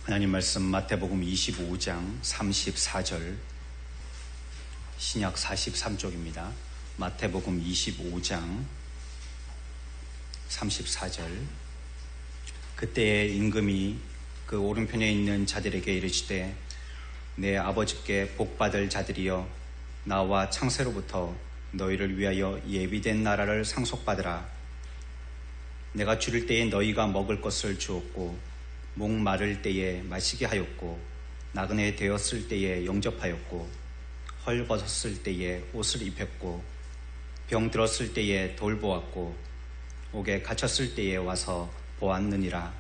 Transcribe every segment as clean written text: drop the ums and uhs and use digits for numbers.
하나님 말씀 마태복음 25장 34절, 신약 43쪽입니다. 마태복음 25장 34절. 그때에 임금이 그 오른편에 있는 자들에게 이르시되 내 아버지께 복받을 자들이여 나와 창세로부터 너희를 위하여 예비된 나라를 상속받으라. 내가 줄일 때에 너희가 먹을 것을 주었고 목 마를 때에 마시게 하였고 나그네 되었을 때에 영접하였고 헐벗었을 때에 옷을 입혔고 병 들었을 때에 돌보았고 옥에 갇혔을 때에 와서 보았느니라.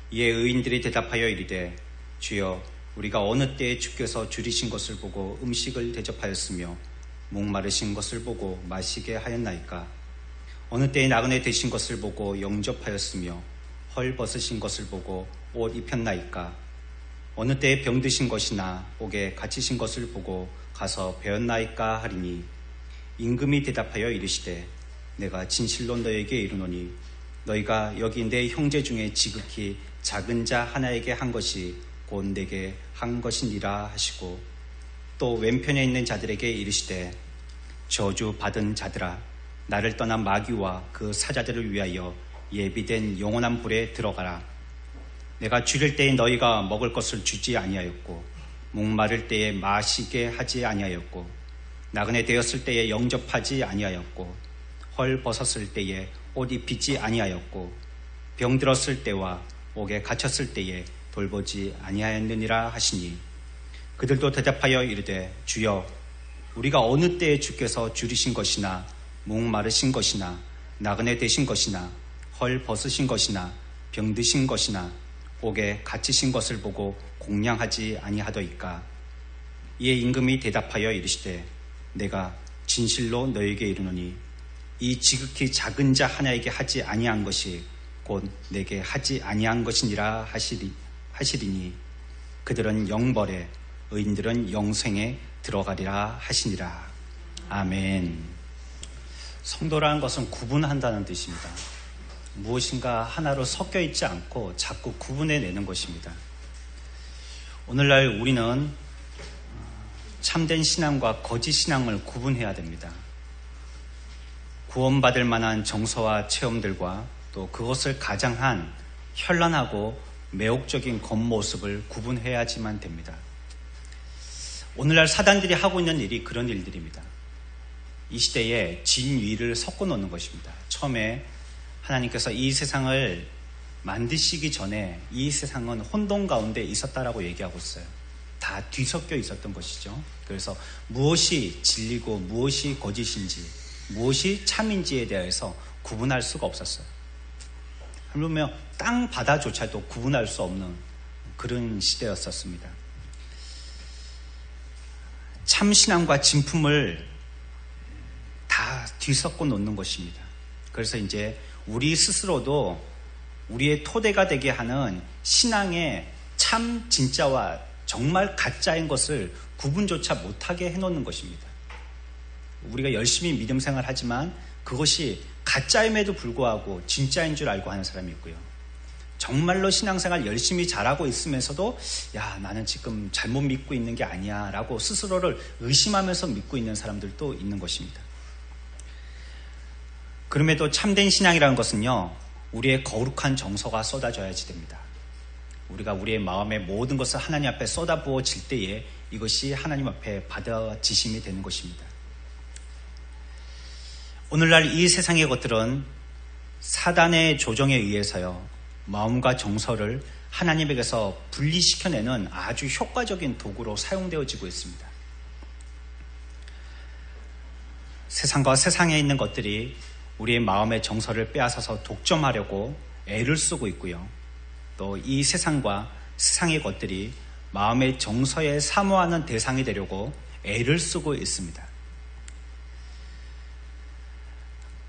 이에 의인들이 대답하여 이르되 주여 우리가 어느 때에 주께서 줄이신 것을 보고 음식을 대접하였으며 목 마르신 것을 보고 마시게 하였나이까? 어느 때에 나그네 되신 것을 보고 영접하였으며 헐 벗으신 것을 보고 옷 입혔나이까? 어느 때에 병드신 것이나 옥에 갇히신 것을 보고 가서 배웠나이까 하리니 임금이 대답하여 이르시되 내가 진실로 너에게 이르노니 너희가 여기 내 형제 중에 지극히 작은 자 하나에게 한 것이 곧 내게 한 것이니라 하시고 또 왼편에 있는 자들에게 이르시되 저주 받은 자들아 나를 떠난 마귀와 그 사자들을 위하여 예비된 영원한 불에 들어가라. 내가 줄일 때에 너희가 먹을 것을 주지 아니하였고 목 마를 때에 마시게 하지 아니하였고 나그네 되었을 때에 영접하지 아니하였고 헐 벗었을 때에 옷 입히지 아니하였고 병 들었을 때와 옥에 갇혔을 때에 돌보지 아니하였느니라 하시니 그들도 대답하여 이르되 주여 우리가 어느 때에 주께서 줄이신 것이나 목 마르신 것이나 나그네 되신 것이나 헐 벗으신 것이나 병드신 것이나 옥에 갇히신 것을 보고 공양하지 아니하더이까? 이에 임금이 대답하여 이르시되 내가 진실로 너에게 이르노니 이 지극히 작은 자 하나에게 하지 아니한 것이 곧 내게 하지 아니한 것이니라 하시리니 그들은 영벌에 의인들은 영생에 들어가리라 하시니라. 아멘. 성도라는 것은 구분한다는 뜻입니다. 무엇인가 하나로 섞여 있지 않고 자꾸 구분해내는 것입니다. 오늘날 우리는 참된 신앙과 거짓 신앙을 구분해야 됩니다. 구원받을 만한 정서와 체험들과 또 그것을 가장한 현란하고 매혹적인 겉모습을 구분해야지만 됩니다. 오늘날 사단들이 하고 있는 일이 그런 일들입니다. 이 시대에 진위를 섞어 놓는 것입니다. 처음에 하나님께서 이 세상을 만드시기 전에 이 세상은 혼돈 가운데 있었다라고 얘기하고 있어요. 다 뒤섞여 있었던 것이죠. 그래서 무엇이 진리고 무엇이 거짓인지 무엇이 참인지에 대해서 구분할 수가 없었어요. 그러면 땅 바다조차도 구분할 수 없는 그런 시대였었습니다. 참신앙과 진품을 다 뒤섞어 놓는 것입니다. 그래서 이제 우리 스스로도 우리의 토대가 되게 하는 신앙의 참 진짜와 정말 가짜인 것을 구분조차 못하게 해놓는 것입니다. 우리가 열심히 믿음 생활을 하지만 그것이 가짜임에도 불구하고 진짜인 줄 알고 하는 사람이 있고요. 정말로 신앙생활 열심히 잘하고 있으면서도 야 나는 지금 잘못 믿고 있는 게 아니야 라고 스스로를 의심하면서 믿고 있는 사람들도 있는 것입니다. 그럼에도 참된 신앙이라는 것은요, 우리의 거룩한 정서가 쏟아져야지 됩니다. 우리가 우리의 마음의 모든 것을 하나님 앞에 쏟아부어질 때에 이것이 하나님 앞에 받아지심이 되는 것입니다. 오늘날 이 세상의 것들은 사단의 조정에 의해서요, 마음과 정서를 하나님에게서 분리시켜내는 아주 효과적인 도구로 사용되어지고 있습니다. 세상과 세상에 있는 것들이 우리의 마음의 정서를 빼앗아서 독점하려고 애를 쓰고 있고요. 또 이 세상과 세상의 것들이 마음의 정서에 사모하는 대상이 되려고 애를 쓰고 있습니다.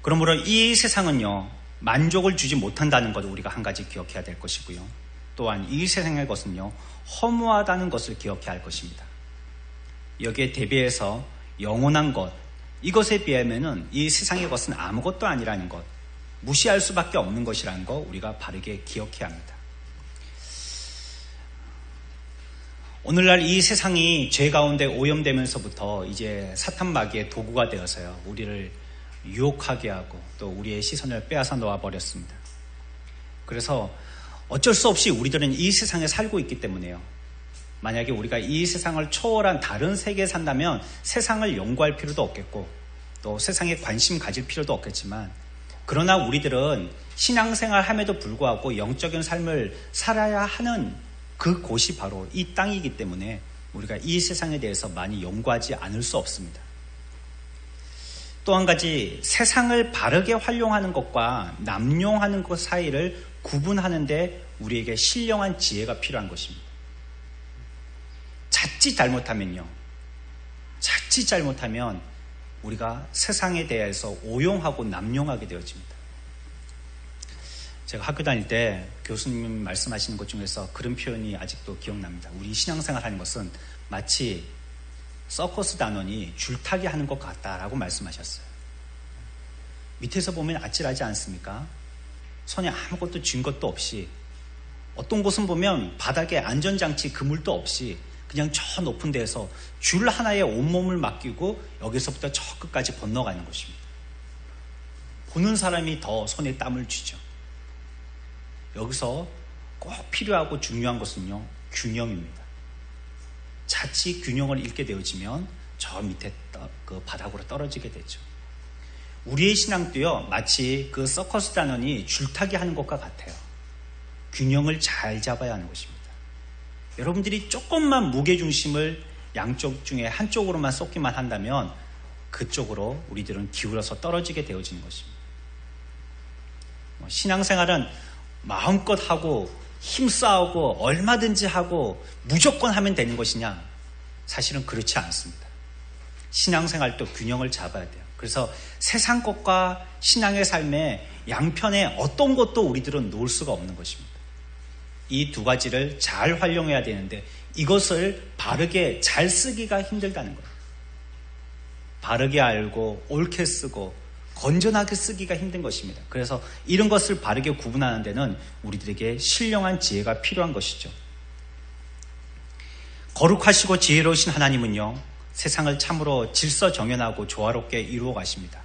그러므로 이 세상은요, 만족을 주지 못한다는 것을 우리가 한 가지 기억해야 될 것이고요. 또한 이 세상의 것은요, 허무하다는 것을 기억해야 할 것입니다. 여기에 대비해서 영원한 것, 이것에 비하면은 이 세상의 것은 아무것도 아니라는 것, 무시할 수밖에 없는 것이라는 거 우리가 바르게 기억해야 합니다. 오늘날 이 세상이 죄 가운데 오염되면서부터 이제 사탄 마귀의 도구가 되어서요, 우리를 유혹하게 하고 또 우리의 시선을 빼앗아 놓아 버렸습니다. 그래서 어쩔 수 없이 우리들은 이 세상에 살고 있기 때문에요, 만약에 우리가 이 세상을 초월한 다른 세계에 산다면 세상을 연구할 필요도 없겠고 또 세상에 관심 가질 필요도 없겠지만, 그러나 우리들은 신앙생활 함에도 불구하고 영적인 삶을 살아야 하는 그곳이 바로 이 땅이기 때문에 우리가 이 세상에 대해서 많이 연구하지 않을 수 없습니다. 또 한 가지, 세상을 바르게 활용하는 것과 남용하는 것 사이를 구분하는 데 우리에게 신령한 지혜가 필요한 것입니다. 자칫 잘못하면 우리가 세상에 대해서 오용하고 남용하게 되어집니다. 제가 학교 다닐 때 교수님 말씀하시는 것 중에서 그런 표현이 아직도 기억납니다. 우리 신앙생활 하는 것은 마치 서커스 단원이 줄타기 하는 것 같다라고 말씀하셨어요. 밑에서 보면 아찔하지 않습니까? 손에 아무것도 쥔 것도 없이, 어떤 곳은 보면 바닥에 안전장치 그물도 없이 그냥 저 높은 데에서 줄 하나에 온몸을 맡기고 여기서부터 저 끝까지 건너가는 것입니다. 보는 사람이 더 손에 땀을 쥐죠. 여기서 꼭 필요하고 중요한 것은요, 균형입니다. 자칫 균형을 잃게 되어지면 저 밑에 그 바닥으로 떨어지게 되죠. 우리의 신앙도요, 마치 그 서커스 단원이 줄타기 하는 것과 같아요. 균형을 잘 잡아야 하는 것입니다. 여러분들이 조금만 무게중심을 양쪽 중에 한쪽으로만 쏟기만 한다면 그쪽으로 우리들은 기울어서 떨어지게 되어지는 것입니다. 신앙생활은 마음껏 하고 힘싸우고 얼마든지 하고 무조건 하면 되는 것이냐? 사실은 그렇지 않습니다. 신앙생활도 균형을 잡아야 돼요. 그래서 세상 것과 신앙의 삶의 양편에 어떤 것도 우리들은 놓을 수가 없는 것입니다. 이 두 가지를 잘 활용해야 되는데 이것을 바르게 잘 쓰기가 힘들다는 거예요. 바르게 알고 옳게 쓰고 건전하게 쓰기가 힘든 것입니다. 그래서 이런 것을 바르게 구분하는 데는 우리들에게 신령한 지혜가 필요한 것이죠. 거룩하시고 지혜로우신 하나님은요, 세상을 참으로 질서정연하고 조화롭게 이루어 가십니다.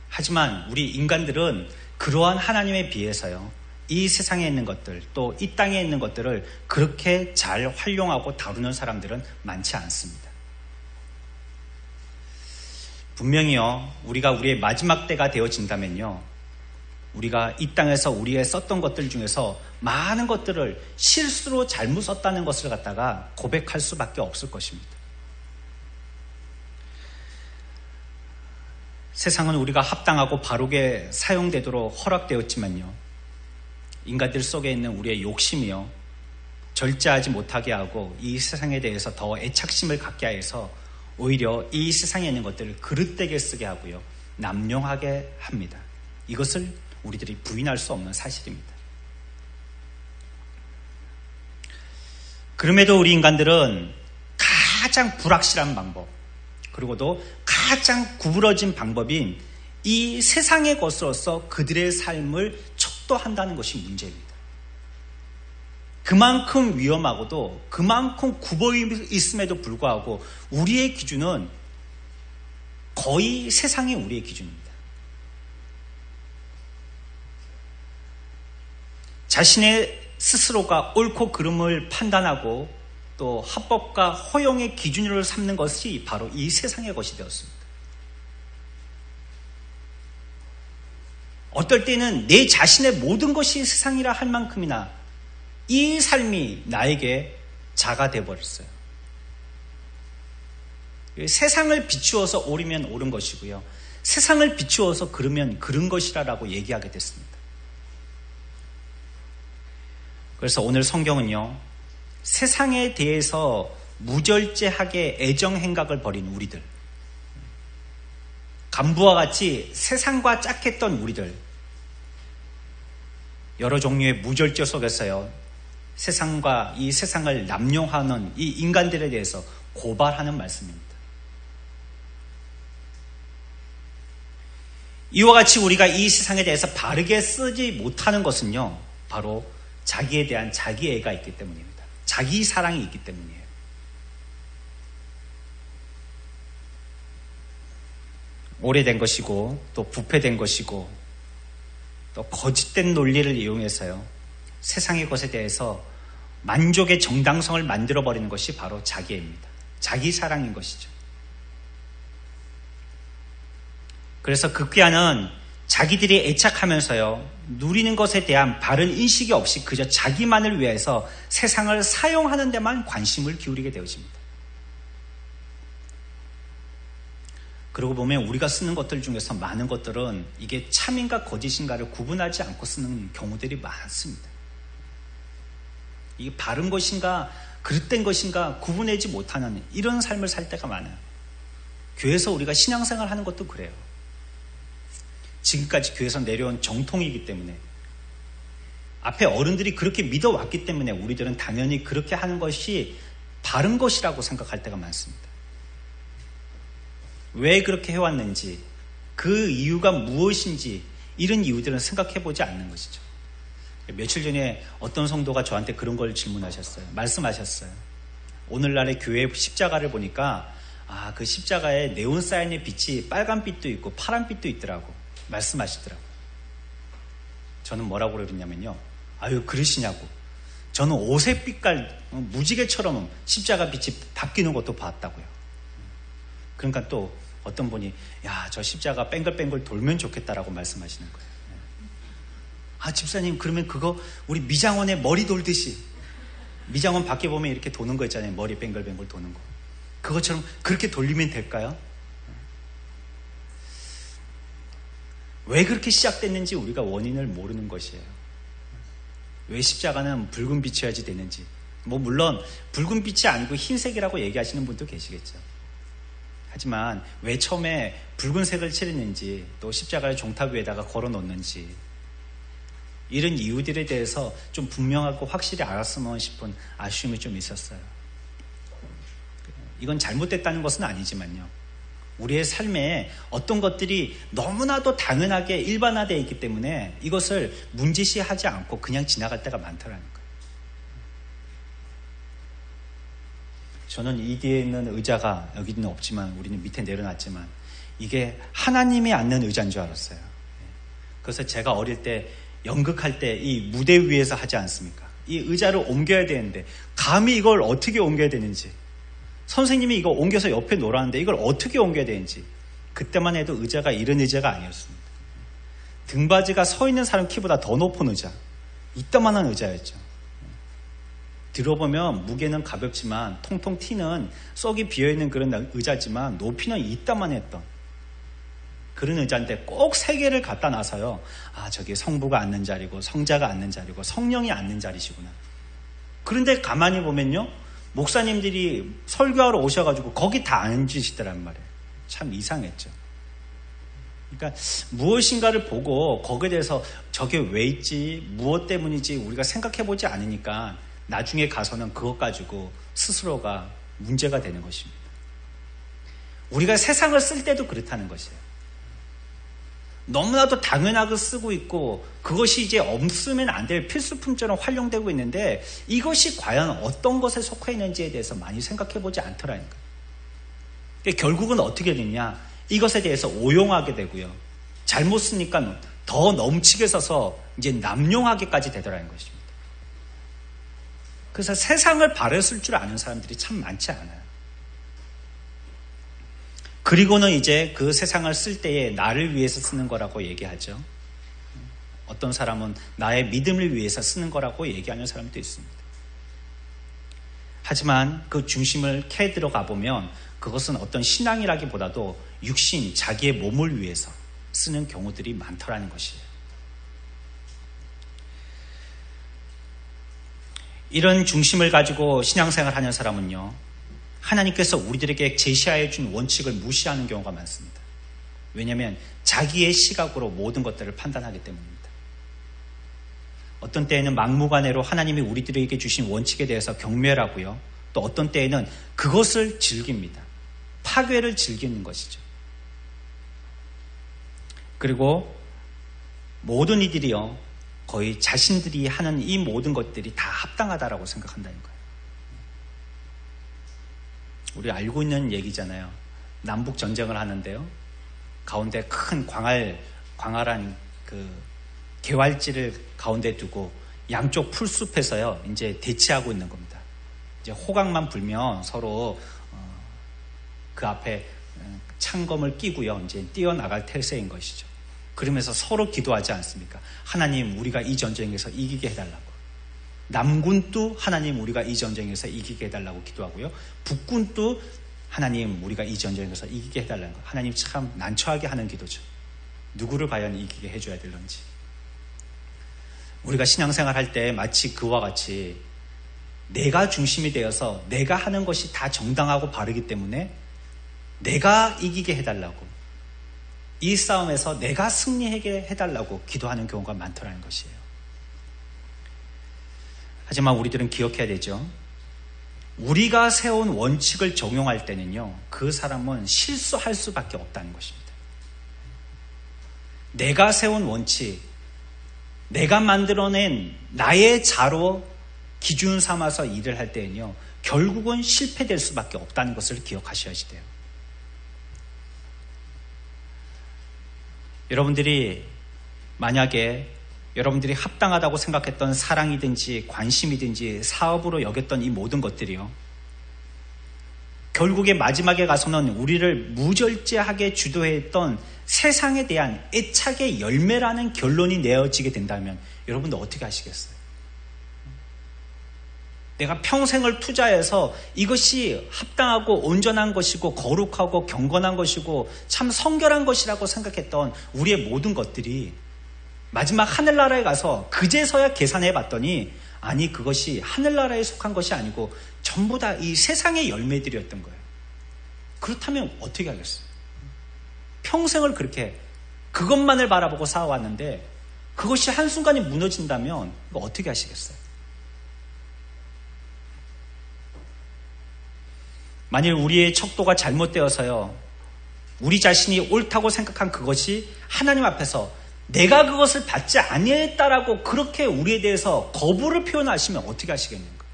하지만 우리 인간들은 그러한 하나님에 비해서요, 이 세상에 있는 것들, 또 이 땅에 있는 것들을 그렇게 잘 활용하고 다루는 사람들은 많지 않습니다. 분명히요, 우리가 우리의 마지막 때가 되어진다면요, 우리가 이 땅에서 우리의 썼던 것들 중에서 많은 것들을 실수로 잘못 썼다는 것을 갖다가 고백할 수밖에 없을 것입니다. 세상은 우리가 합당하고 바르게 사용되도록 허락되었지만요, 인간들 속에 있는 우리의 욕심이요, 절제하지 못하게 하고 이 세상에 대해서 더 애착심을 갖게 해서 오히려 이 세상에 있는 것들을 그릇되게 쓰게 하고요, 남용하게 합니다. 이것을 우리들이 부인할 수 없는 사실입니다. 그럼에도 우리 인간들은 가장 불확실한 방법, 그리고도 가장 구부러진 방법인 이 세상의 것으로서 그들의 삶을 척도한다는 것이 문제입니다. 그만큼 위험하고도 그만큼 굽어 있음에도 불구하고 우리의 기준은 거의 세상이 우리의 기준입니다. 자신의 스스로가 옳고 그름을 판단하고 또 합법과 허용의 기준으로 삼는 것이 바로 이 세상의 것이 되었습니다. 어떨 때는 내 자신의 모든 것이 세상이라 할 만큼이나 이 삶이 나에게 자가 되어버렸어요. 세상을 비추어서 옳으면 옳은 것이고요, 세상을 비추어서 그르면 그른 것이라고 얘기하게 됐습니다. 그래서 오늘 성경은요, 세상에 대해서 무절제하게 애정행각을 벌인 우리들, 간부와 같이 세상과 짝했던 우리들, 여러 종류의 무절제 속에서요, 세상과 이 세상을 남용하는 이 인간들에 대해서 고발하는 말씀입니다. 이와 같이 우리가 이 세상에 대해서 바르게 쓰지 못하는 것은요, 바로 자기에 대한 자기애가 있기 때문입니다. 자기 사랑이 있기 때문이에요. 오래된 것이고 또 부패된 것이고 또 거짓된 논리를 이용해서요, 세상의 것에 대해서 만족의 정당성을 만들어버리는 것이 바로 자기애입니다. 자기 사랑인 것이죠. 그래서 극비아는 자기들이 애착하면서요, 누리는 것에 대한 바른 인식이 없이 그저 자기만을 위해서 세상을 사용하는 데만 관심을 기울이게 되어집니다. 그러고 보면 우리가 쓰는 것들 중에서 많은 것들은 이게 참인가 거짓인가를 구분하지 않고 쓰는 경우들이 많습니다. 이게 바른 것인가 그릇된 것인가 구분하지 못하는 이런 삶을 살 때가 많아요. 교회에서 우리가 신앙생활 하는 것도 그래요. 지금까지 교회에서 내려온 정통이기 때문에, 앞에 어른들이 그렇게 믿어왔기 때문에 우리들은 당연히 그렇게 하는 것이 바른 것이라고 생각할 때가 많습니다. 왜 그렇게 해왔는지, 그 이유가 무엇인지 이런 이유들은 생각해보지 않는 것이죠. 며칠 전에 어떤 성도가 저한테 그런 걸 질문하셨어요. 말씀하셨어요. 오늘날의 교회 십자가를 보니까 그 십자가에 네온사인의 빛이 빨간빛도 있고 파란빛도 있더라고 말씀하시더라고요. 저는 뭐라고 그러냐면요, 아유 그러시냐고, 저는 옷의 빛깔 무지개처럼 십자가 빛이 바뀌는 것도 봤다고요. 그러니까 또 어떤 분이 저 십자가 뱅글뱅글 돌면 좋겠다라고 말씀하시는 거예요. 집사님, 그러면 그거 우리 미장원의 머리 돌듯이, 미장원 밖에 보면 이렇게 도는 거 있잖아요. 머리 뱅글뱅글 도는 거. 그것처럼 그렇게 돌리면 될까요? 왜 그렇게 시작됐는지 우리가 원인을 모르는 것이에요. 왜 십자가는 붉은 빛이어야지 되는지. 물론 붉은 빛이 아니고 흰색이라고 얘기하시는 분도 계시겠죠. 하지만 왜 처음에 붉은색을 칠했는지, 또 십자가를 종탑 위에다가 걸어놓는지, 이런 이유들에 대해서 좀 분명하고 확실히 알았으면 싶은 아쉬움이 좀 있었어요. 이건 잘못됐다는 것은 아니지만요, 우리의 삶에 어떤 것들이 너무나도 당연하게 일반화되어 있기 때문에 이것을 문제시하지 않고 그냥 지나갈 때가 많더라는 거예요. 저는 이 뒤에 있는 의자가, 여기는 없지만 우리는 밑에 내려놨지만, 이게 하나님이 앉는 의자인 줄 알았어요. 그래서 제가 어릴 때 연극할 때 이 무대 위에서 하지 않습니까? 이 의자를 옮겨야 되는데 감히 이걸 어떻게 옮겨야 되는지, 선생님이 이거 옮겨서 옆에 놓으라는데 이걸 어떻게 옮겨야 되는지, 그때만 해도 의자가 이런 의자가 아니었습니다. 등받이가 서 있는 사람 키보다 더 높은 의자, 이따만한 의자였죠. 들어보면 무게는 가볍지만 통통 튀는 쏙이 비어있는 그런 의자지만 높이는 이따만 했던 그런 의자인데 꼭 세 개를 갖다 놔서요, 저기 성부가 앉는 자리고 성자가 앉는 자리고 성령이 앉는 자리시구나. 그런데 가만히 보면요, 목사님들이 설교하러 오셔가지고 거기 다 앉으시더란 말이에요. 참 이상했죠. 그러니까 무엇인가를 보고 거기에 대해서 저게 왜 있지, 무엇 때문이지 우리가 생각해보지 않으니까 나중에 가서는 그것 가지고 스스로가 문제가 되는 것입니다. 우리가 세상을 쓸 때도 그렇다는 것이에요. 너무나도 당연하게 쓰고 있고 그것이 이제 없으면 안 될 필수품처럼 활용되고 있는데, 이것이 과연 어떤 것에 속해 있는지에 대해서 많이 생각해보지 않더라니까요. 결국은 어떻게 되냐, 이것에 대해서 오용하게 되고요, 잘못 쓰니까 더 넘치게 써서 이제 남용하게까지 되더라는 것입니다. 그래서 세상을 바로 쓸 줄 아는 사람들이 참 많지 않아요. 그리고는 이제 그 세상을 쓸 때에 나를 위해서 쓰는 거라고 얘기하죠. 어떤 사람은 나의 믿음을 위해서 쓰는 거라고 얘기하는 사람도 있습니다. 하지만 그 중심을 캐 들어가 보면 그것은 어떤 신앙이라기보다도 육신, 자기의 몸을 위해서 쓰는 경우들이 많더라는 것이에요. 이런 중심을 가지고 신앙생활 하는 사람은요, 하나님께서 우리들에게 제시하여 준 원칙을 무시하는 경우가 많습니다. 왜냐하면 자기의 시각으로 모든 것들을 판단하기 때문입니다. 어떤 때에는 막무가내로 하나님이 우리들에게 주신 원칙에 대해서 경멸하고요, 또 어떤 때에는 그것을 즐깁니다. 파괴를 즐기는 것이죠. 그리고 모든 이들이요, 거의 자신들이 하는 이 모든 것들이 다 합당하다라고 생각한다는 거예요. 우리 알고 있는 얘기잖아요. 남북 전쟁을 하는데요. 가운데 큰 광활한 그 개활지를 가운데 두고 양쪽 풀숲에서요, 이제 대치하고 있는 겁니다. 이제 호각만 불면 서로 그 앞에 창검을 끼고요, 이제 뛰어나갈 태세인 것이죠. 그러면서 서로 기도하지 않습니까? 하나님, 우리가 이 전쟁에서 이기게 해달라고. 남군도 하나님, 우리가 이 전쟁에서 이기게 해달라고 기도하고요. 북군도 하나님, 우리가 이 전쟁에서 이기게 해달라는 거. 하나님, 참 난처하게 하는 기도죠. 누구를 과연 이기게 해줘야 될런지. 우리가 신앙생활 할 때 마치 그와 같이 내가 중심이 되어서 내가 하는 것이 다 정당하고 바르기 때문에 내가 이기게 해달라고, 이 싸움에서 내가 승리하게 해달라고 기도하는 경우가 많더라는 것이에요. 하지만 우리들은 기억해야 되죠. 우리가 세운 원칙을 적용할 때는요, 그 사람은 실수할 수밖에 없다는 것입니다. 내가 세운 원칙, 내가 만들어낸 나의 자로 기준 삼아서 일을 할 때는요, 결국은 실패될 수밖에 없다는 것을 기억하셔야지 돼요. 여러분들이 만약에 여러분들이 합당하다고 생각했던 사랑이든지 관심이든지 사업으로 여겼던 이 모든 것들이요, 결국에 마지막에 가서는 우리를 무절제하게 주도했던 세상에 대한 애착의 열매라는 결론이 내어지게 된다면 여러분들 어떻게 하시겠어요? 내가 평생을 투자해서 이것이 합당하고 온전한 것이고 거룩하고 경건한 것이고 참 성결한 것이라고 생각했던 우리의 모든 것들이 마지막 하늘나라에 가서 그제서야 계산해 봤더니, 아니, 그것이 하늘나라에 속한 것이 아니고 전부 다 이 세상의 열매들이었던 거예요. 그렇다면 어떻게 하겠어요? 평생을 그렇게 그것만을 바라보고 살아왔는데 그것이 한순간에 무너진다면 이거 어떻게 하시겠어요? 만일 우리의 척도가 잘못되어서요, 우리 자신이 옳다고 생각한 그것이 하나님 앞에서 내가 그것을 받지 아니했다라고 그렇게 우리에 대해서 거부를 표현하시면 어떻게 하시겠는가?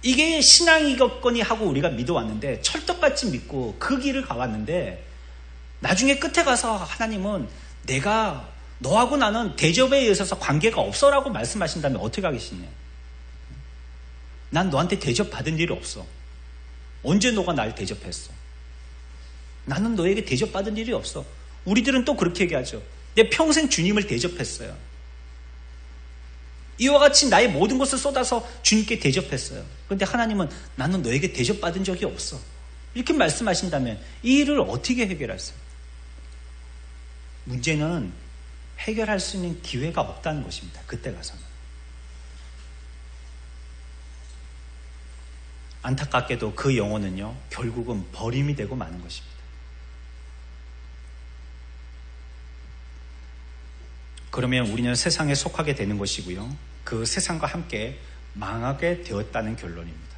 이게 신앙이겠거니 하고 우리가 믿어왔는데, 철떡같이 믿고 그 길을 가왔는데, 나중에 끝에 가서 하나님은 내가 너하고 나는 대접에 있어서 관계가 없어라고 말씀하신다면 어떻게 하겠느냐? 난 너한테 대접받은 일이 없어. 언제 너가 날 대접했어? 나는 너에게 대접받은 일이 없어. 우리들은 또 그렇게 얘기하죠. 내 평생 주님을 대접했어요. 이와 같이 나의 모든 것을 쏟아서 주님께 대접했어요. 그런데 하나님은 나는 너에게 대접받은 적이 없어. 이렇게 말씀하신다면 이 일을 어떻게 해결하세요? 문제는 해결할 수 있는 기회가 없다는 것입니다. 그때 가서는. 안타깝게도 그 영혼은요, 결국은 버림이 되고 마는 것입니다. 그러면 우리는 세상에 속하게 되는 것이고요, 그 세상과 함께 망하게 되었다는 결론입니다.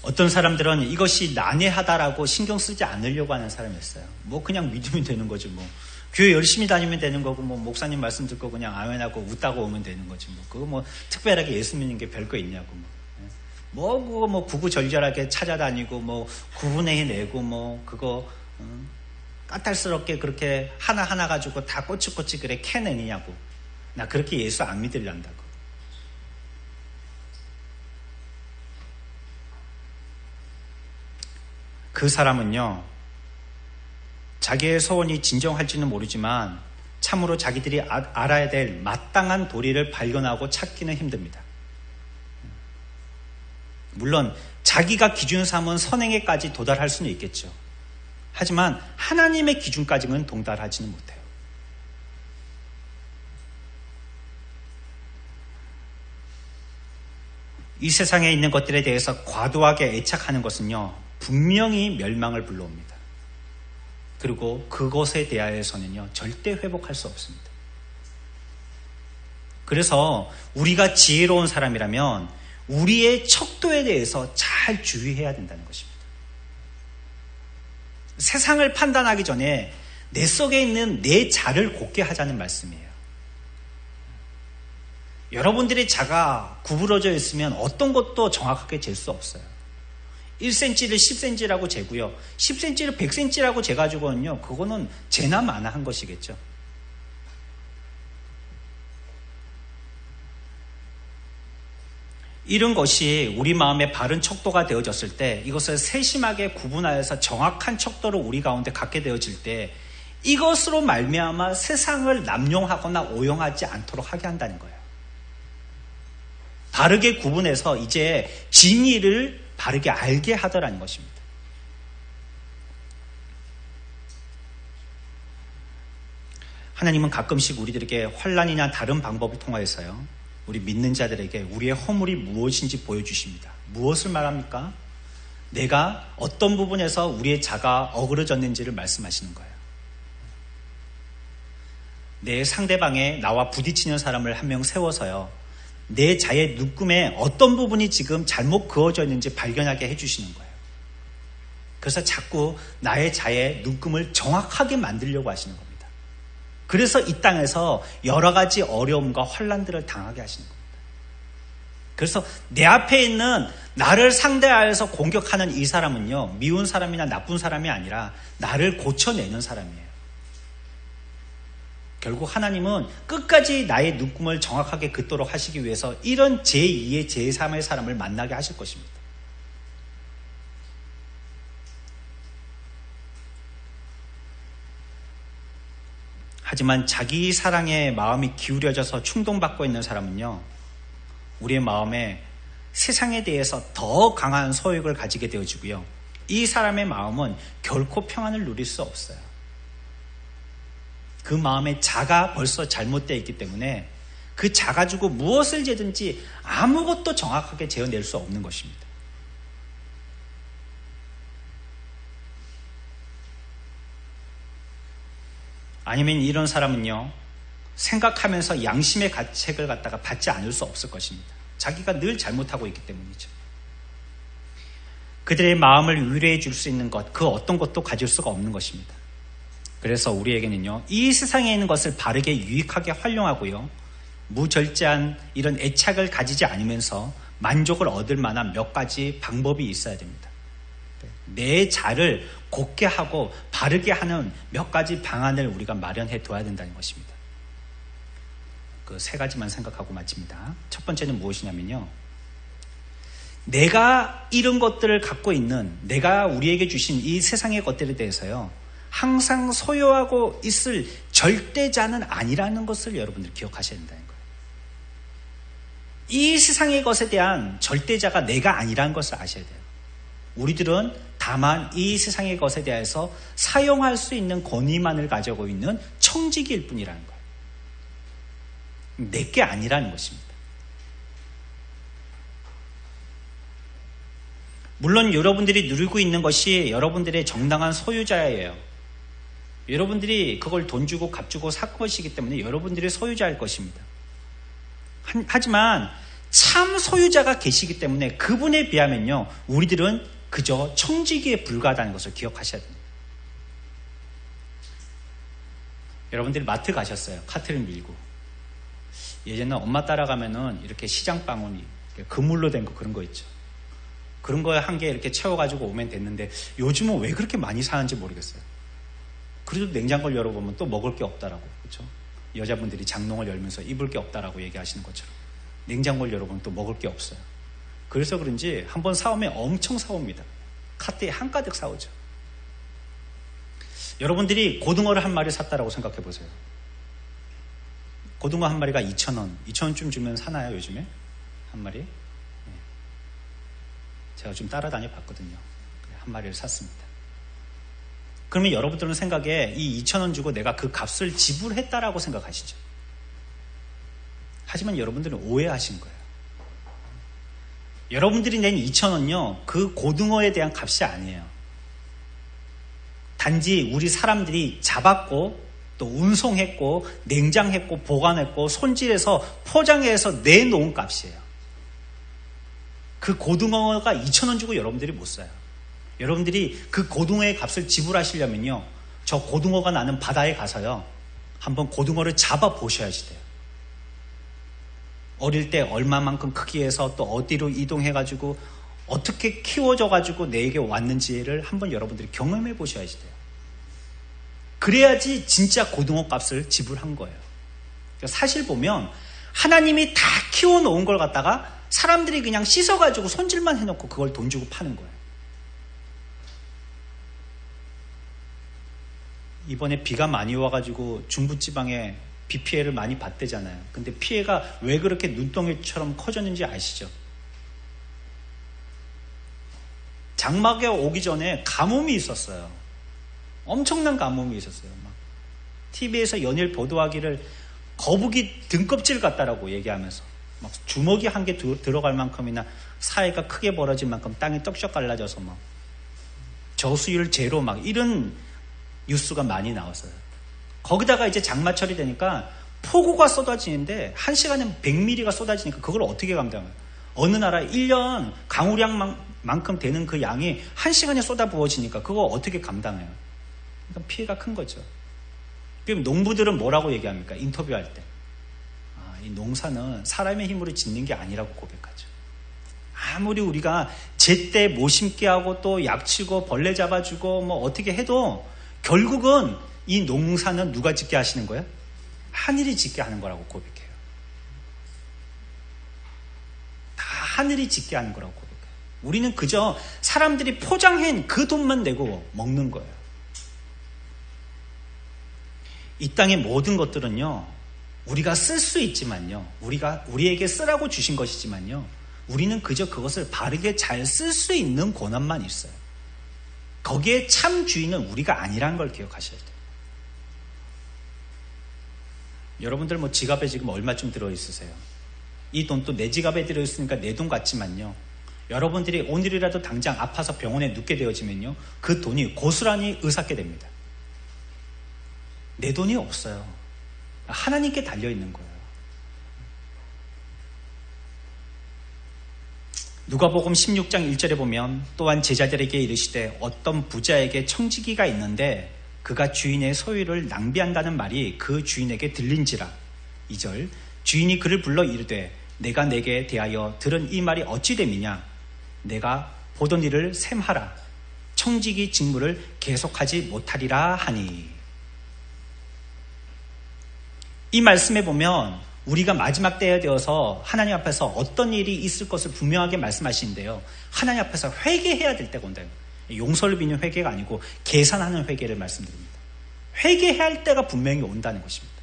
어떤 사람들은 이것이 난해하다라고 신경 쓰지 않으려고 하는 사람이 있어요. 뭐 그냥 믿으면 되는 거지, 뭐 교회 열심히 다니면 되는 거고, 뭐 목사님 말씀 듣고 그냥 아멘하고 웃다고 오면 되는 거지, 뭐 그거 뭐 특별하게 예수 믿는 게 별거 있냐고, 그거 뭐 구구절절하게 찾아다니고 뭐 구분해 내고 뭐 그거 까탈스럽게 그렇게 하나하나 가지고 다 꼬치꼬치 그래 캐내느냐고. 나 그렇게 예수 안 믿으려한다고. 그 사람은요, 자기의 소원이 진정할지는 모르지만 참으로 자기들이 알아야 될 마땅한 도리를 발견하고 찾기는 힘듭니다. 물론 자기가 기준 삼은 선행에까지 도달할 수는 있겠죠. 하지만 하나님의 기준까지는 동달하지는 못해요. 이 세상에 있는 것들에 대해서 과도하게 애착하는 것은요, 분명히 멸망을 불러옵니다. 그리고 그것에 대하여서는요, 절대 회복할 수 없습니다. 그래서 우리가 지혜로운 사람이라면 우리의 척도에 대해서 잘 주의해야 된다는 것입니다. 세상을 판단하기 전에 내 속에 있는 내 자를 곧게 하자는 말씀이에요. 여러분들의 자가 구부러져 있으면 어떤 것도 정확하게 잴 수 없어요. 1cm를 10cm라고 재고요. 10cm를 100cm라고 재가지고는요, 그거는 재나 마나 한 것이겠죠. 이런 것이 우리 마음의 바른 척도가 되어졌을 때, 이것을 세심하게 구분하여서 정확한 척도를 우리 가운데 갖게 되어질 때, 이것으로 말미암아 세상을 남용하거나 오용하지 않도록 하게 한다는 거예요. 바르게 구분해서 이제 진리를 바르게 알게 하더라는 것입니다. 하나님은 가끔씩 우리들에게 환난이나 다른 방법을 통하여서요, 우리 믿는 자들에게 우리의 허물이 무엇인지 보여주십니다. 무엇을 말합니까? 내가 어떤 부분에서 우리의 자가 어그러졌는지를 말씀하시는 거예요. 내 상대방에 나와 부딪히는 사람을 한 명 세워서요, 내 자의 눈금에 어떤 부분이 지금 잘못 그어져 있는지 발견하게 해주시는 거예요. 그래서 자꾸 나의 자의 눈금을 정확하게 만들려고 하시는 겁니다. 그래서 이 땅에서 여러 가지 어려움과 환난들을 당하게 하시는 겁니다. 그래서 내 앞에 있는 나를 상대하여서 공격하는 이 사람은요, 미운 사람이나 나쁜 사람이 아니라 나를 고쳐내는 사람이에요. 결국 하나님은 끝까지 나의 눈금을 정확하게 긋도록 하시기 위해서 이런 제2의 제3의 사람을 만나게 하실 것입니다. 하지만 자기 사랑에 마음이 기울여져서 충동받고 있는 사람은요, 우리의 마음에 세상에 대해서 더 강한 소욕을 가지게 되어지고요, 이 사람의 마음은 결코 평안을 누릴 수 없어요. 그 마음의 자가 벌써 잘못되어 있기 때문에 그 자 가지고 무엇을 재든지 아무것도 정확하게 재어낼 수 없는 것입니다. 아니면 이런 사람은요, 생각하면서 양심의 가책을 갖다가 받지 않을 수 없을 것입니다. 자기가 늘 잘못하고 있기 때문이죠. 그들의 마음을 위로해 줄 수 있는 것, 그 어떤 것도 가질 수가 없는 것입니다. 그래서 우리에게는요, 이 세상에 있는 것을 바르게 유익하게 활용하고요, 무절제한 이런 애착을 가지지 않으면서 만족을 얻을 만한 몇 가지 방법이 있어야 됩니다. 내 자를 곧게 하고 바르게 하는 몇 가지 방안을 우리가 마련해 둬야 된다는 것입니다. 그 세 가지만 생각하고 마칩니다. 첫 번째는 무엇이냐면요, 내가 이런 것들을 갖고 있는, 내가 우리에게 주신 이 세상의 것들에 대해서요, 항상 소유하고 있을 절대자는 아니라는 것을 여러분들 기억하셔야 된다는 거예요. 이 세상의 것에 대한 절대자가 내가 아니라는 것을 아셔야 돼요. 우리들은 다만 이 세상의 것에 대해서 사용할 수 있는 권위만을 가지고 있는 청지기일 뿐이라는 거예요. 내게 아니라는 것입니다. 물론 여러분들이 누리고 있는 것이 여러분들의 정당한 소유자예요. 여러분들이 그걸 돈 주고 값 주고 산 것이기 때문에 여러분들이 소유자일 것입니다. 하지만 참 소유자가 계시기 때문에 그분에 비하면요, 우리들은 그저 청지기에 불과하다는 것을 기억하셔야 됩니다. 여러분들이 마트 가셨어요. 카트를 밀고. 예전에 엄마 따라가면은 이렇게 시장 바구니, 그물로 된 거, 그런 거 있죠. 그런 거에 한 개 이렇게 채워가지고 오면 됐는데 요즘은 왜 그렇게 많이 사는지 모르겠어요. 그래도 냉장고를 열어보면 또 먹을 게 없다라고, 그렇죠? 여자분들이 장롱을 열면서 입을 게 없다라고 얘기하시는 것처럼 냉장고를 열어보면 또 먹을 게 없어요. 그래서 그런지 한번 사오면 엄청 사옵니다. 카트에 한가득 사오죠. 여러분들이 고등어를 한 마리 샀다라고 생각해 보세요. 고등어 한 마리가 2,000원, 2,000원쯤 주면 사나요, 요즘에? 한 마리? 네. 제가 좀 따라다녀 봤거든요. 한 마리를 샀습니다. 그러면 여러분들은 생각에 이 2,000원 주고 내가 그 값을 지불했다라고 생각하시죠. 하지만 여러분들은 오해하신 거예요. 여러분들이 낸 2,000원요, 그 고등어에 대한 값이 아니에요. 단지 우리 사람들이 잡았고 또 운송했고 냉장했고 보관했고 손질해서 포장해서 내놓은 값이에요. 그 고등어가 2,000원 주고 여러분들이 못 사요. 여러분들이 그 고등어의 값을 지불하시려면요, 저 고등어가 나는 바다에 가서요, 한번 고등어를 잡아 보셔야지 돼요. 어릴 때 얼마만큼 크기에서 또 어디로 이동해가지고 어떻게 키워져가지고 내게 왔는지를 한번 여러분들이 경험해 보셔야지 돼요. 그래야지 진짜 고등어 값을 지불한 거예요. 사실 보면 하나님이 다 키워놓은 걸 갖다가 사람들이 그냥 씻어가지고 손질만 해놓고 그걸 돈 주고 파는 거예요. 이번에 비가 많이 와가지고 중부지방에 비 피해를 많이 봤대잖아요. 근데 피해가 왜 그렇게 눈덩이처럼 커졌는지 아시죠? 장마가 오기 전에 가뭄이 있었어요. 엄청난 가뭄이 있었어요. 막 TV에서 연일 보도하기를 거북이 등껍질 같다라고 얘기하면서 막 주먹이 한 개 들어갈 만큼이나 사이가 크게 벌어질 만큼 땅이 떡적 갈라져서 막 저수율 제로 막 이런 뉴스가 많이 나왔어요. 거기다가 이제 장마철이 되니까 폭우가 쏟아지는데 1시간에 100mm가 쏟아지니까 그걸 어떻게 감당해요? 어느 나라 1년 강우량만큼 되는 그 양이 1시간에 쏟아 부어지니까 그거 어떻게 감당해요? 그러니까 피해가 큰 거죠. 그럼 농부들은 뭐라고 얘기합니까? 인터뷰할 때. 이 농사는 사람의 힘으로 짓는 게 아니라고 고백하죠. 아무리 우리가 제때 못 심게 하고 또 약치고 벌레 잡아주고 뭐 어떻게 해도 결국은 이 농사는 누가 짓게 하시는 거예요? 하늘이 짓게 하는 거라고 고백해요. 다 하늘이 짓게 하는 거라고 고백해요. 우리는 그저 사람들이 포장한 그 돈만 내고 먹는 거예요. 이 땅의 모든 것들은요, 우리가 쓸 수 있지만요, 우리에게 쓰라고 주신 것이지만요, 우리는 그저 그것을 바르게 잘 쓸 수 있는 권한만 있어요. 거기에 참 주인은 우리가 아니라는 걸 기억하셔야 돼요. 여러분들 뭐 지갑에 지금 얼마쯤 들어있으세요? 이 돈 또 내 지갑에 들어있으니까 내 돈 같지만요, 여러분들이 오늘이라도 당장 아파서 병원에 눕게 되어지면요, 그 돈이 고스란히 의사께 됩니다. 내 돈이 없어요. 하나님께 달려있는 거예요. 누가복음 16장 1절에 보면 또한 제자들에게 이르시되 어떤 부자에게 청지기가 있는데 그가 주인의 소유를 낭비한다는 말이 그 주인에게 들린지라. 2절 주인이 그를 불러 이르되 내가 내게 대하여 들은 이 말이 어찌 됨이냐. 내가 보던 일을 셈하라. 청지기 직무를 계속하지 못하리라 하니. 이 말씀에 보면 우리가 마지막 때에 되어서 하나님 앞에서 어떤 일이 있을 것을 분명하게 말씀하시는데요, 하나님 앞에서 회개해야 될 때가 온다. 용서를 비는 회개가 아니고 계산하는 회개를 말씀드립니다. 회개해야 할 때가 분명히 온다는 것입니다.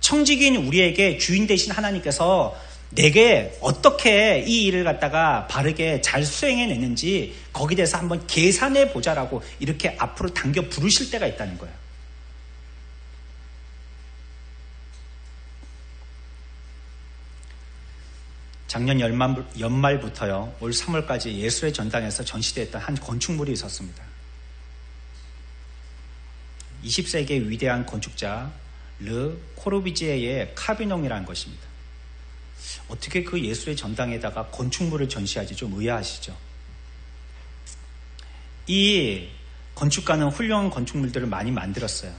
청지기인 우리에게 주인 되신 하나님께서 내게 어떻게 이 일을 갖다가 바르게 잘 수행해내는지 거기에 대해서 한번 계산해 보자라고 이렇게 앞으로 당겨 부르실 때가 있다는 거예요. 작년 연말부터요, 올 3월까지 예술의 전당에서 전시됐던 한 건축물이 있었습니다. 20세기의 위대한 건축자 르 코르비지에의 카비뇽이라는 것입니다. 어떻게 그 예술의 전당에다가 건축물을 전시하지? 좀 의아하시죠? 이 건축가는 훌륭한 건축물들을 많이 만들었어요.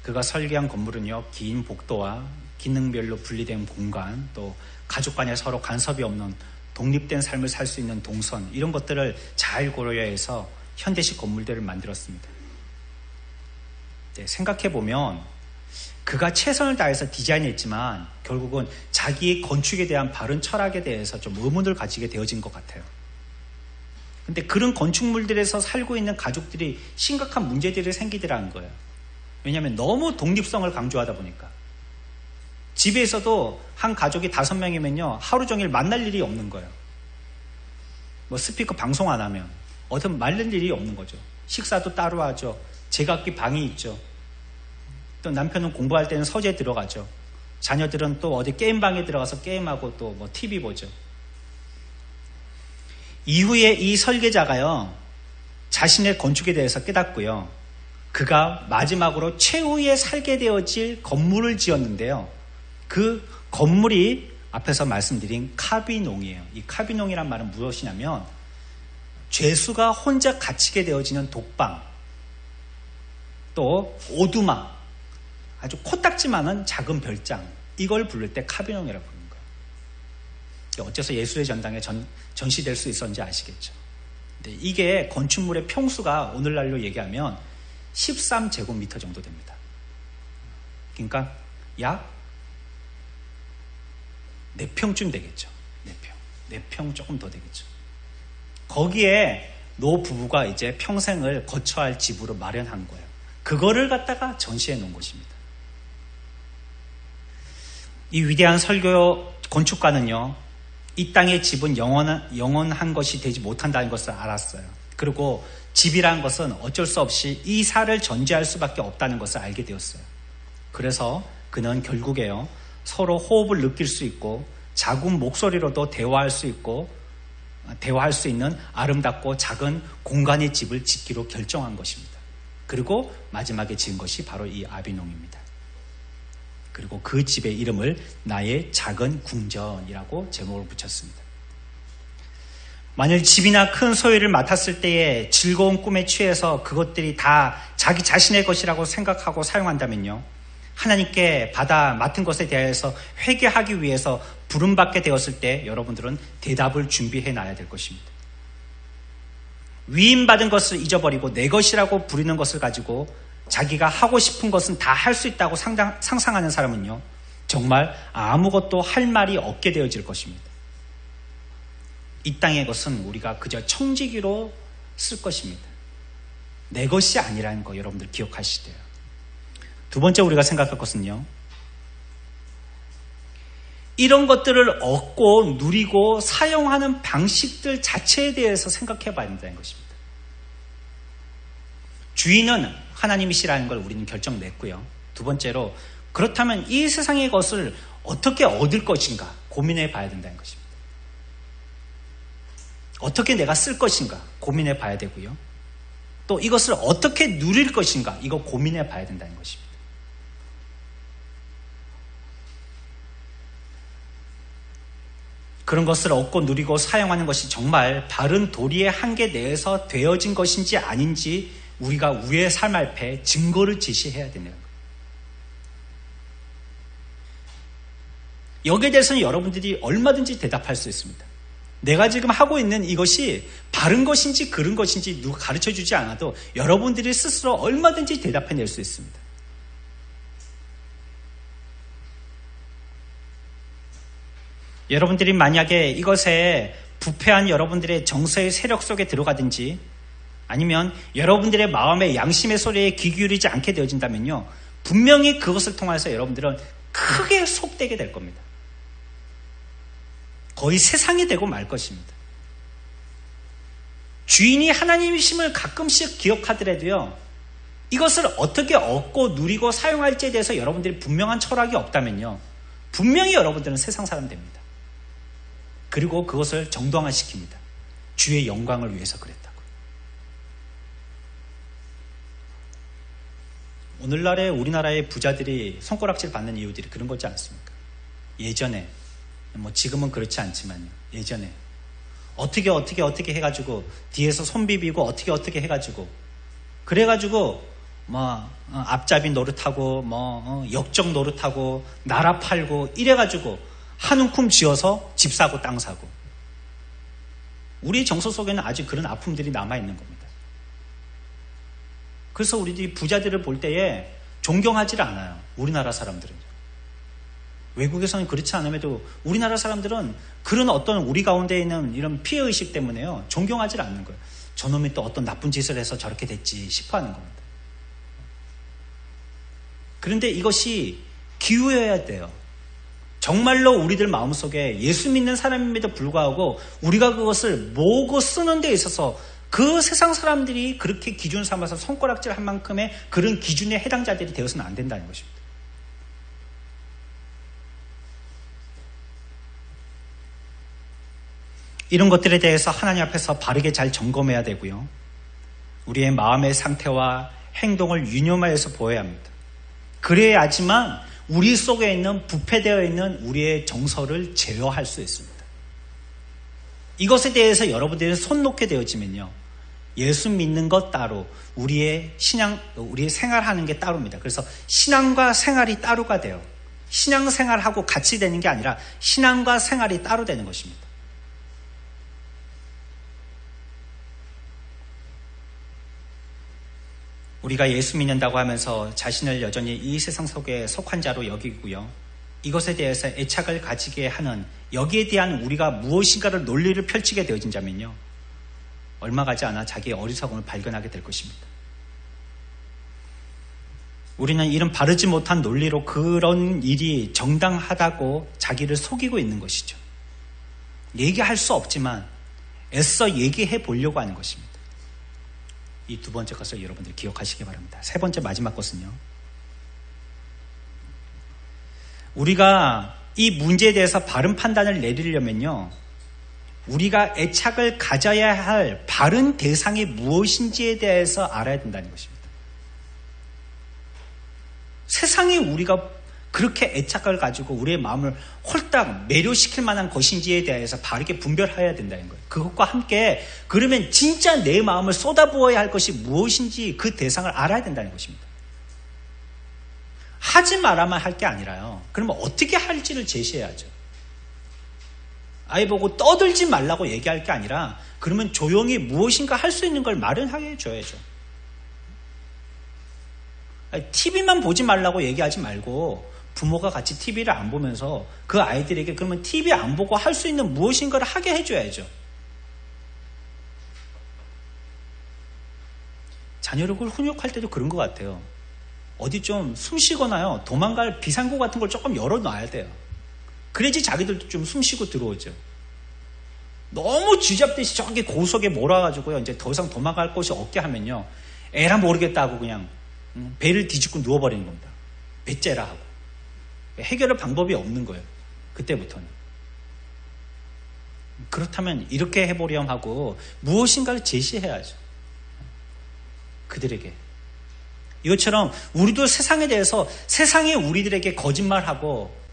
그가 설계한 건물은요, 긴 복도와 기능별로 분리된 공간, 또 가족 간에 서로 간섭이 없는 독립된 삶을 살 수 있는 동선, 이런 것들을 잘 고려해서 현대식 건물들을 만들었습니다. 생각해보면 그가 최선을 다해서 디자인했지만 결국은 자기의 건축에 대한 바른 철학에 대해서 좀 의문을 가지게 되어진 것 같아요. 근데 그런 건축물들에서 살고 있는 가족들이 심각한 문제들이 생기더라는 거예요. 왜냐하면 너무 독립성을 강조하다 보니까. 집에서도 한 가족이 5명이면요, 하루 종일 만날 일이 없는 거예요. 뭐 스피커 방송 안 하면 어떤 말릴 일이 없는 거죠. 식사도 따로 하죠. 제각기 방이 있죠. 또 남편은 공부할 때는 서재에 들어가죠. 자녀들은 또 어디 게임방에 들어가서 게임하고 또 뭐 TV 보죠. 이후에 이 설계자가요, 자신의 건축에 대해서 깨닫고요, 그가 마지막으로 최후에 살게 되어질 건물을 지었는데요, 그 건물이 앞에서 말씀드린 카비뇽이에요. 이 카비뇽이란 말은 무엇이냐면 죄수가 혼자 갇히게 되어지는 독방, 또 오두막, 아주 코딱지만한 작은 별장, 이걸 부를 때 카비뇽이라고 부르는 거예요. 어째서 예술의 전당에 전시될 수 있었는지 아시겠죠? 근데 이게 건축물의 평수가 오늘날로 얘기하면 13제곱미터 정도 됩니다. 그러니까 약 4평쯤 되겠죠. 4평 조금 더 되겠죠. 거기에 노 부부가 이제 평생을 거처할 집으로 마련한 거예요. 그거를 갖다가 전시해 놓은 것입니다. 이 위대한 설교 건축가는요, 이 땅의 집은 영원한 것이 되지 못한다는 것을 알았어요. 그리고 집이라는 것은 어쩔 수 없이 이 살을 전제할 수밖에 없다는 것을 알게 되었어요. 그래서 그는 결국에요, 서로 호흡을 느낄 수 있고 작은 목소리로도 대화할 수 있는 아름답고 작은 공간의 집을 짓기로 결정한 것입니다. 그리고 마지막에 지은 것이 바로 이 아비뇽입니다. 그리고 그 집의 이름을 나의 작은 궁전이라고 제목을 붙였습니다. 만일 집이나 큰 소유를 맡았을 때에 즐거운 꿈에 취해서 그것들이 다 자기 자신의 것이라고 생각하고 사용한다면요, 하나님께 받아 맡은 것에 대해서 회개하기 위해서 부름받게 되었을 때 여러분들은 대답을 준비해 놔야 될 것입니다. 위임받은 것을 잊어버리고 내 것이라고 부르는 것을 가지고 자기가 하고 싶은 것은 다 할 수 있다고 상상하는 사람은요, 정말 아무것도 할 말이 없게 되어질 것입니다. 이 땅의 것은 우리가 그저 청지기로 쓸 것입니다. 내 것이 아니라는 거 여러분들 기억하시대요. 두 번째 우리가 생각할 것은요, 이런 것들을 얻고 누리고 사용하는 방식들 자체에 대해서 생각해 봐야 된다는 것입니다. 주인은 하나님이시라는 걸 우리는 결정냈고요. 두 번째로, 그렇다면 이 세상의 것을 어떻게 얻을 것인가 고민해 봐야 된다는 것입니다. 어떻게 내가 쓸 것인가 고민해 봐야 되고요. 또 이것을 어떻게 누릴 것인가 이거 고민해 봐야 된다는 것입니다. 그런 것을 얻고 누리고 사용하는 것이 정말 바른 도리의 한계 내에서 되어진 것인지 아닌지 우리가 우리의 삶 앞에 증거를 제시해야 되는 거예요. 여기에 대해서는 여러분들이 얼마든지 대답할 수 있습니다. 내가 지금 하고 있는 이것이 바른 것인지 그른 것인지 누가 가르쳐주지 않아도 여러분들이 스스로 얼마든지 대답해낼 수 있습니다. 여러분들이 만약에 이것에 부패한 여러분들의 정서의 세력 속에 들어가든지 아니면 여러분들의 마음의 양심의 소리에 귀 기울이지 않게 되어진다면요, 분명히 그것을 통해서 여러분들은 크게 속되게 될 겁니다. 거의 세상이 되고 말 것입니다. 주인이 하나님이심을 가끔씩 기억하더라도요, 이것을 어떻게 얻고 누리고 사용할지에 대해서 여러분들이 분명한 철학이 없다면요, 분명히 여러분들은 세상 사람 됩니다. 그리고 그것을 정당화시킵니다. 주의 영광을 위해서 그랬다고. 오늘날의 우리나라의 부자들이 손가락질 받는 이유들이 그런 거지 않습니까? 예전에, 지금은 그렇지 않지만요, 예전에 어떻게 해가지고 뒤에서 손 비비고 어떻게 해가지고 그래가지고 앞잡이 노릇하고 역적 노릇하고 나라 팔고 이래가지고 한 움큼 쥐어서 집 사고 땅 사고, 우리 정서 속에는 아직 그런 아픔들이 남아있는 겁니다. 그래서 우리들이 부자들을 볼 때에 존경하지를 않아요. 우리나라 사람들은. 외국에서는 그렇지 않음에도 우리나라 사람들은 그런 어떤 우리 가운데 있는 이런 피해의식 때문에요, 존경하지 않는 거예요. 저놈이 또 어떤 나쁜 짓을 해서 저렇게 됐지 싶어 하는 겁니다. 그런데 이것이 기우여야 돼요. 정말로 우리들 마음속에 예수 믿는 사람임에도 불구하고 우리가 그것을 모으고 쓰는 데 있어서 그 세상 사람들이 그렇게 기준 삼아서 손가락질 한 만큼의 그런 기준에 해당자들이 되어서는 안 된다는 것입니다. 이런 것들에 대해서 하나님 앞에서 바르게 잘 점검해야 되고요. 우리의 마음의 상태와 행동을 유념하여서 보여야 합니다. 그래야지만 우리 속에 있는 부패되어 있는 우리의 정서를 제어할 수 있습니다. 이것에 대해서 여러분들이 손 놓게 되어지면요, 예수 믿는 것 따로, 우리의 생활하는 게 따로입니다. 그래서 신앙과 생활이 따로가 돼요. 신앙생활하고 같이 되는 게 아니라 신앙과 생활이 따로 되는 것입니다. 우리가 예수 믿는다고 하면서 자신을 여전히 이 세상 속에 속한 자로 여기고요. 이것에 대해서 애착을 가지게 하는, 여기에 대한 우리가 무엇인가를 논리를 펼치게 되어진다면요, 얼마 가지 않아 자기의 어리석음을 발견하게 될 것입니다. 우리는 이런 바르지 못한 논리로 그런 일이 정당하다고 자기를 속이고 있는 것이죠. 얘기할 수 없지만 애써 얘기해 보려고 하는 것입니다. 이 두 번째 것을 여러분들 기억하시기 바랍니다. 세 번째 마지막 것은요, 우리가 이 문제에 대해서 바른 판단을 내리려면요, 우리가 애착을 가져야 할 바른 대상이 무엇인지에 대해서 알아야 된다는 것입니다. 세상이 우리가 그렇게 애착을 가지고 우리의 마음을 홀딱 매료시킬 만한 것인지에 대해서 바르게 분별해야 된다는 거예요. 그것과 함께 그러면 진짜 내 마음을 쏟아부어야 할 것이 무엇인지 그 대상을 알아야 된다는 것입니다. 하지 말아만 할 게 아니라요, 그러면 어떻게 할지를 제시해야죠. 아예 보고 떠들지 말라고 얘기할 게 아니라 그러면 조용히 무엇인가 할 수 있는 걸 마련하게 해줘야죠. TV만 보지 말라고 얘기하지 말고 부모가 같이 TV를 안 보면서 그 아이들에게 그러면 TV 안 보고 할 수 있는 무엇인가를 하게 해줘야죠. 자녀를 훈육할 때도 그런 것 같아요. 어디 좀 숨 쉬거나요, 도망갈 비상구 같은 걸 조금 열어놔야 돼요. 그래야지 자기들도 좀 숨 쉬고 들어오죠. 너무 쥐잡듯이 저기 고속에 몰아가지고요, 이제 더 이상 도망갈 곳이 없게 하면요, 에라 모르겠다 하고 그냥 배를 뒤집고 누워버리는 겁니다. 배째라 하고. 해결할 방법이 없는 거예요, 그때부터는. 그렇다면 이렇게 해보렴 하고 무엇인가를 제시해야죠, 그들에게. 이것처럼 우리도 세상에 대해서, 세상이 우리들에게 거짓말하고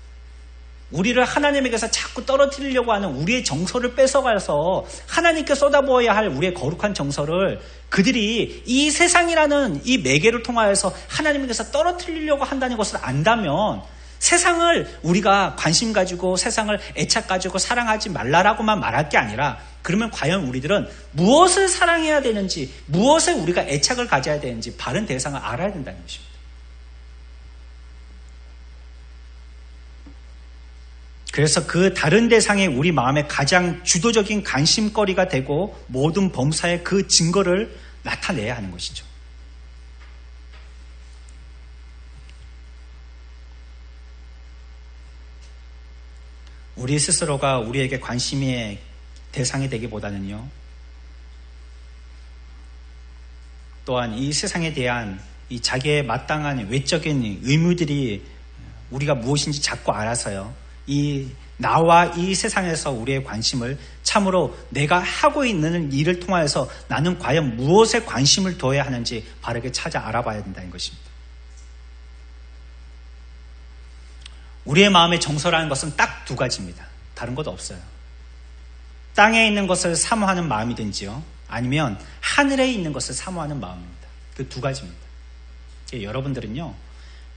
우리를 하나님에게서 자꾸 떨어뜨리려고 하는 우리의 정서를 뺏어가서 하나님께 쏟아부어야 할 우리의 거룩한 정서를 그들이 이 세상이라는 이 매개를 통하여서 하나님에게서 떨어뜨리려고 한다는 것을 안다면, 세상을 우리가 관심 가지고 세상을 애착 가지고 사랑하지 말라라고만 말할 게 아니라, 그러면 과연 우리들은 무엇을 사랑해야 되는지, 무엇에 우리가 애착을 가져야 되는지 바른 대상을 알아야 된다는 것입니다. 그래서 그 다른 대상이 우리 마음의 가장 주도적인 관심거리가 되고 모든 범사의 그 증거를 나타내야 하는 것이죠. 우리 스스로가 우리에게 관심의 대상이 되기보다는요, 또한 이 세상에 대한 이 자기의 마땅한 외적인 의무들이 우리가 무엇인지 자꾸 알아서요, 이 나와 이 세상에서 우리의 관심을 참으로 내가 하고 있는 일을 통하여서 나는 과연 무엇에 관심을 둬야 하는지 바르게 찾아 알아봐야 된다는 것입니다. 우리의 마음의 정서라는 것은 딱 두 가지입니다. 다른 것 없어요. 땅에 있는 것을 사모하는 마음이든지요, 아니면 하늘에 있는 것을 사모하는 마음입니다. 그 두 가지입니다. 여러분들은요,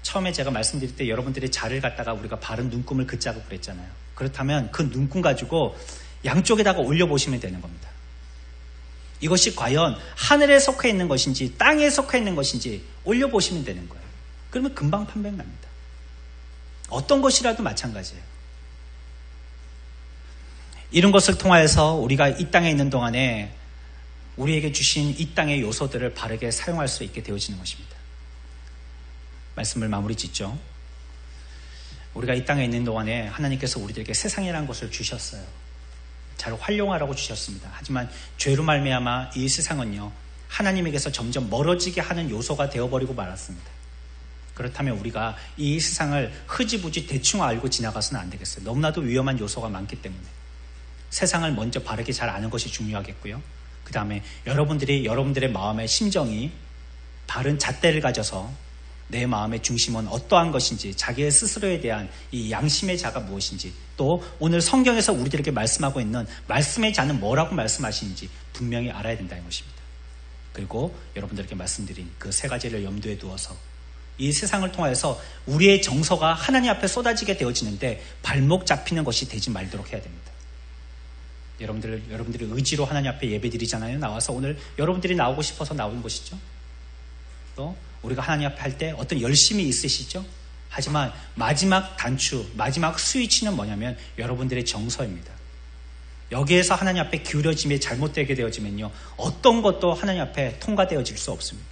처음에 제가 말씀드릴 때 여러분들이 자를 갖다가 우리가 바른 눈금을 긋자고 그랬잖아요. 그렇다면 그 눈금 가지고 양쪽에다가 올려보시면 되는 겁니다. 이것이 과연 하늘에 속해 있는 것인지 땅에 속해 있는 것인지 올려보시면 되는 거예요. 그러면 금방 판별 납니다. 어떤 것이라도 마찬가지예요. 이런 것을 통하여서 우리가 이 땅에 있는 동안에 우리에게 주신 이 땅의 요소들을 바르게 사용할 수 있게 되어지는 것입니다. 말씀을 마무리 짓죠. 우리가 이 땅에 있는 동안에 하나님께서 우리들에게 세상이라는 것을 주셨어요. 잘 활용하라고 주셨습니다. 하지만 죄로 말미암아 이 세상은요, 하나님에게서 점점 멀어지게 하는 요소가 되어버리고 말았습니다. 그렇다면 우리가 이 세상을 흐지부지 대충 알고 지나가서는 안 되겠어요. 너무나도 위험한 요소가 많기 때문에 세상을 먼저 바르게 잘 아는 것이 중요하겠고요. 그 다음에 여러분들의 마음의 심정이 바른 잣대를 가져서 내 마음의 중심은 어떠한 것인지, 자기의 스스로에 대한 이 양심의 자가 무엇인지, 또 오늘 성경에서 우리들에게 말씀하고 있는 말씀의 자는 뭐라고 말씀하시는지 분명히 알아야 된다는 것입니다. 그리고 여러분들에게 말씀드린 그 세 가지를 염두에 두어서 이 세상을 통해서 우리의 정서가 하나님 앞에 쏟아지게 되어지는데 발목 잡히는 것이 되지 말도록 해야 됩니다. 여러분들의 의지로 하나님 앞에 예배드리잖아요. 나와서 오늘 여러분들이 나오고 싶어서 나오는 것이죠. 또 우리가 하나님 앞에 할 때 어떤 열심이 있으시죠. 하지만 마지막 단추, 마지막 스위치는 뭐냐면 여러분들의 정서입니다. 여기에서 하나님 앞에 기울여짐이 잘못되게 되어지면요, 어떤 것도 하나님 앞에 통과되어질 수 없습니다.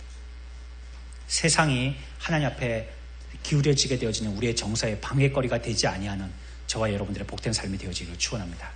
세상이 하나님 앞에 기울여지게 되어지는 우리의 정서의 방해거리가 되지 아니하는 저와 여러분들의 복된 삶이 되어지기를 축원합니다.